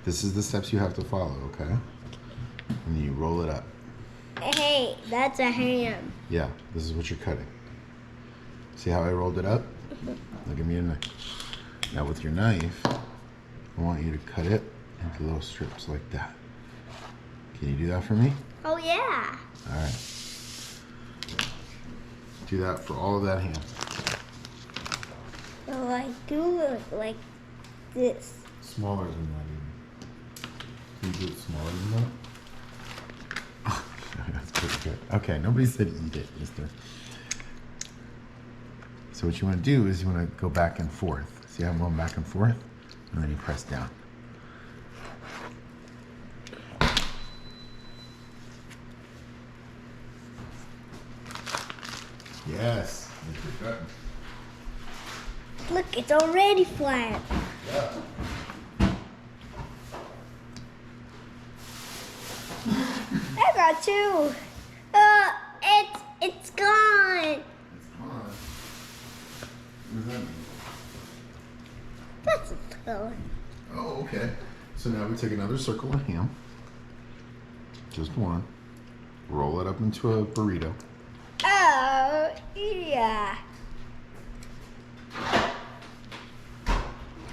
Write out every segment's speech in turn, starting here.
This is the steps you have to follow, okay? And then you roll it up. Hey, that's a ham. Yeah, this is what you're cutting. See how I rolled it up? Now give me a knife. Now with your knife, I want you to cut it into little strips like that. Can you do that for me? Oh, yeah. All right. Do that for all of that ham. Well, I do look like this. Smaller than that even. Can you do it smaller than that? That's pretty good. Okay, nobody said eat it, mister. So what you want to do is you want to go back and forth. See how I'm going back and forth? And then you press down. Yes. Look, it's already flat. Yeah. I got two. It's gone. It's gone. What does that mean? That's a toe. Oh, okay. So now we take another circle of ham. Just one. Roll it up into a burrito. Oh, yeah.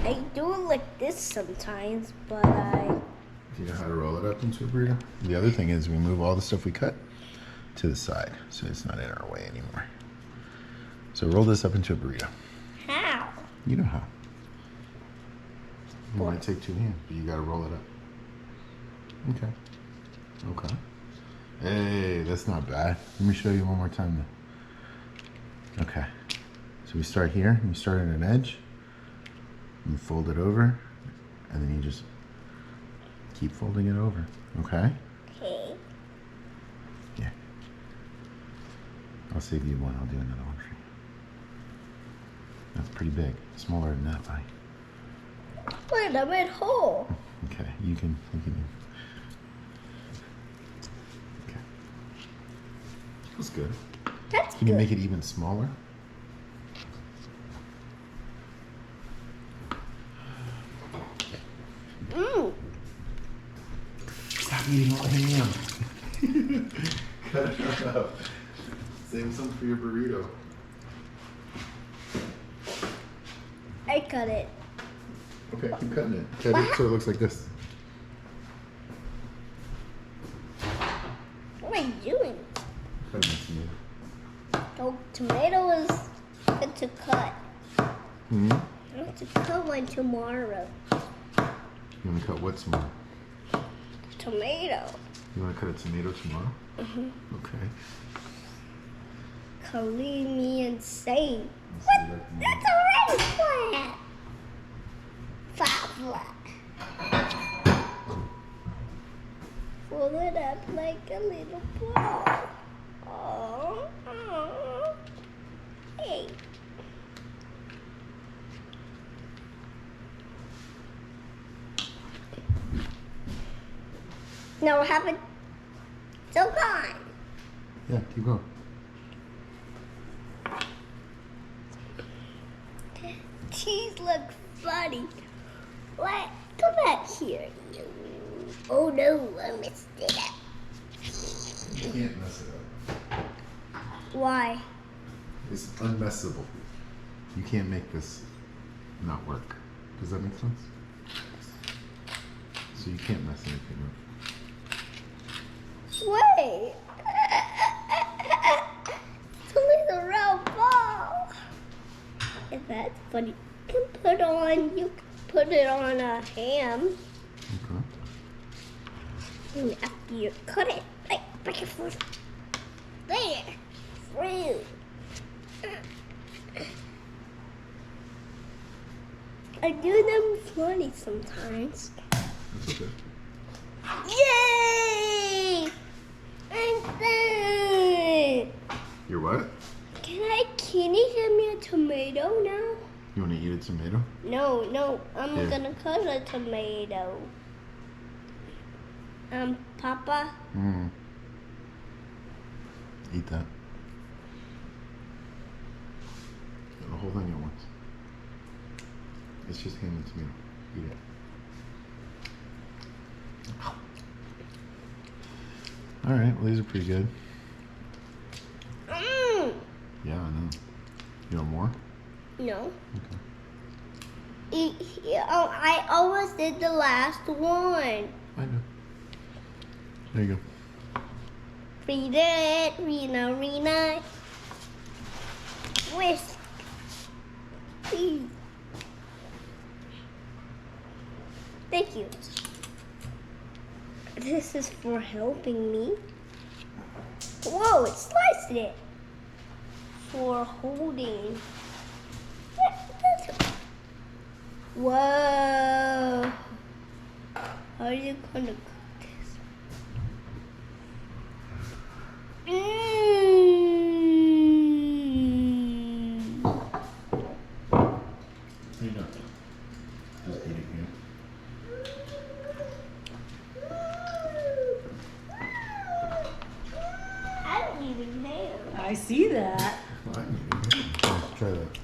I do like this sometimes, but Do you know how to roll it up into a burrito? The other thing is we move all the stuff we cut to the side so it's not in our way anymore. So roll this up into a burrito. How? You know how. You might take two hands, but you gotta roll it up. Okay. Okay. Hey, that's not bad. Let me show you one more time then. Okay. So we start here, and you start at an edge, you fold it over, and then you just keep folding it over. Okay? Okay. Yeah. I'll save you one. I'll do another one for you. That's pretty big. Smaller than that, buddy. Wait, a red hole. Okay, you can. Okay. That's good. That's Can you make it even smaller? Stop eating all the ham. Cut it up. Save some for your burrito. I cut it. Okay, keep cutting it. Cut it so it looks like this. What am I doing? Cutting the tomato. The tomato is good to cut. Hmm? I have to cut one tomorrow. You want to cut what tomorrow? Tomato. You want to cut a tomato tomorrow? Okay. Calling me insane. Let's What? see that tomorrow. That's already flat. Flat. Fold it up like a little ball. Oh. Hey. Now I have it still gone. Yeah, keep going. These look funny. What? Come back here. Oh no, I messed it up. You can't mess it up. Why? It's unmessable. You can't make this not work. Does that make sense? So you can't mess anything up. Wait. It's a little round ball. And that's funny. You can put it on a ham. Okay. And after you cut it, like back and forth. There. Fruit. I do them funny sometimes. That's okay. Yay! I'm done. You're what? Can you give me a tomato now? You want to eat a tomato? No, I'm Yeah. gonna cut a tomato. Papa? Eat that. The whole thing at once. It's just ham and tomato. Eat it. All right, well, these are pretty good. Mm. Yeah, I know. You want more? No. Okay. I almost did the last one. I know. There you go. Read it, Rena. Whisk. Please. Thank you. This is for helping me. Whoa, it sliced it. For holding. Whoa. How are you gonna cook this? Here you go. Just eat it here. I'm eating ham. I see that. I'm eating it. Let's try that.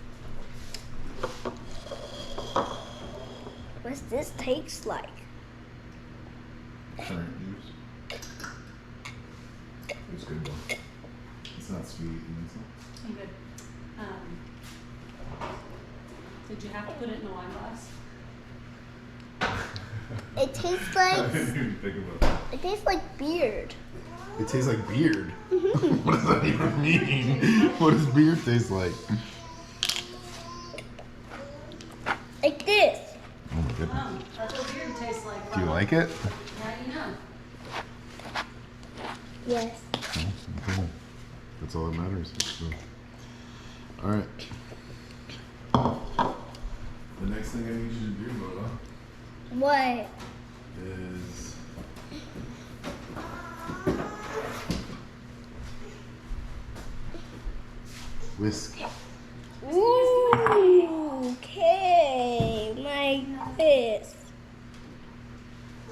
What's this taste like? Current juice. It's good though. It's not sweet and it's not. I'm good. Did you have to put it in a wine glass? It tastes I like didn't even think about that. it tastes like beard. It tastes like beard. What does that even mean? What does beard taste like? Like this. Oh my goodness. That's what beard tastes like. Do you like it? How do you know? Yes. Oh, okay. That's all that matters. So. All right. The next thing I need you to do, Bubba, What? is whisk. Ooh, okay, my this.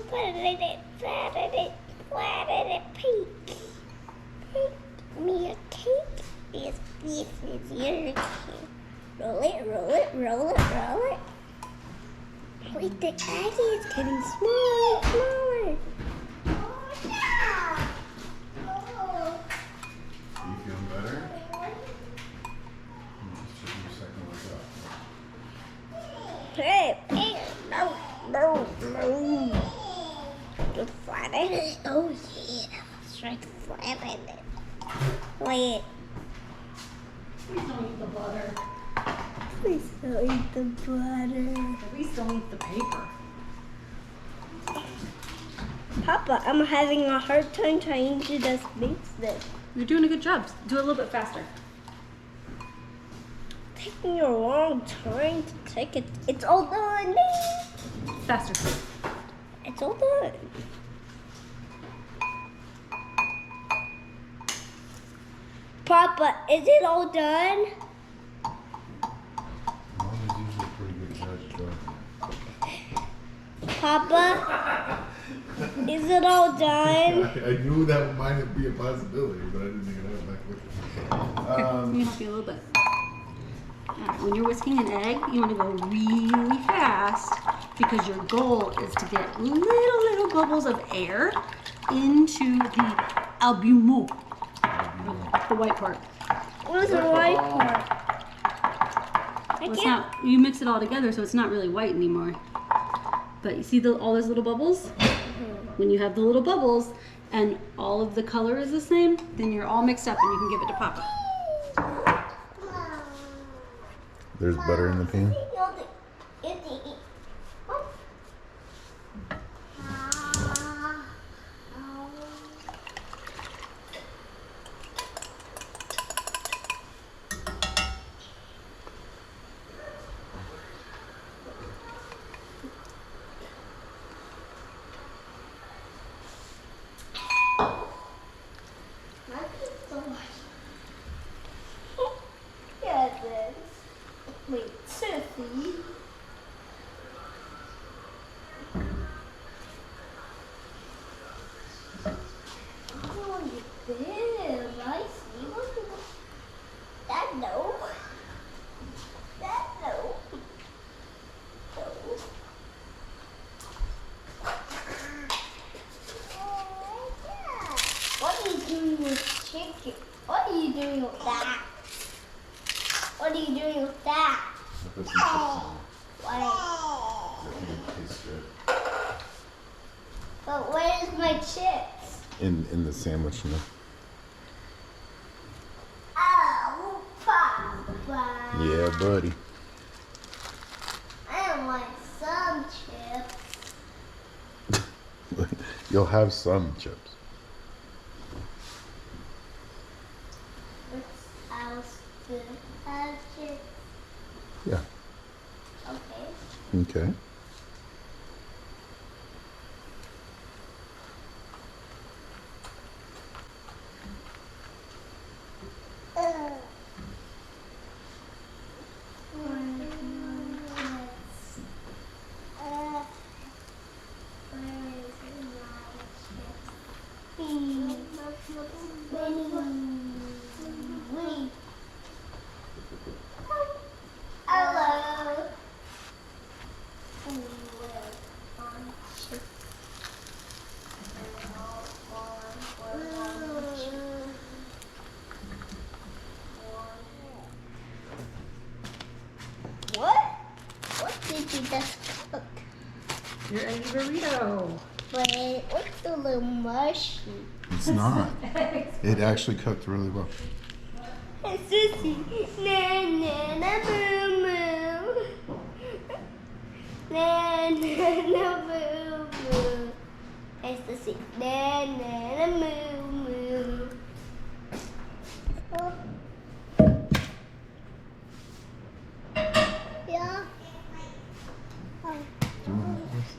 Flatted it, pink. Pick me a cake. This is your cake. Roll it. Wait, the egg is getting smaller. Are you feeling better? Just take a second like that. Hey, no. Just flatten it. Oh yeah, let's try to flatten it. Wait, Please don't eat the butter. please don't eat the butter. At least don't eat the paper. Papa, I'm having a hard time trying to just mix this. You're doing a good job. Do it a little bit faster. Taking a long time to take it. It's all done. Faster. It's all done. Papa, is it all done? Mom is usually a pretty good judge, though. Papa, is it all done? I knew that might be a possibility, but I didn't think it out that quickly. Let me help you a little bit. Alright, when you're whisking an egg, you want to go really fast because your goal is to get little bubbles of air into the albumin, the white part. What is the white part? I Well, it's can't. not. You mix it all together, so it's not really white anymore. But you see all those little bubbles? When you have the little bubbles and all of the color is the same, then you're all mixed up and you can give it to Papa. There's butter in the pan. Wait, Sophie. doing with that? What are you doing with that? I put some chips Why? in it. I think it tastes good. But where's my chips? In the sandwich, you know. Oh, Papa. Yeah, buddy. I don't want some chips. You'll have some chips. What else do you have chips? Yeah. Okay. Okay. Hello. What did you just cook? Your eggy burrito. But it looks a little mushy. It's not. It actually cooked really well. Hey, Sissy. Na na na moo moo. Na na na moo moo. Hey, Sissy. Na na na moo moo. Oh. Yeah. Oh. Do you want this?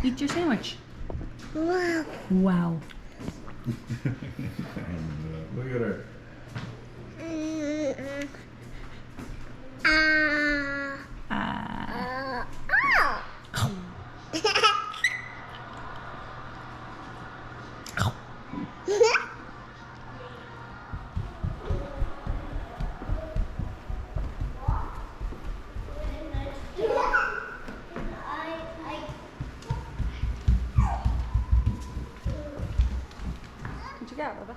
Eat your sandwich. Wow. Wow. Look at her. What you got, Bubba?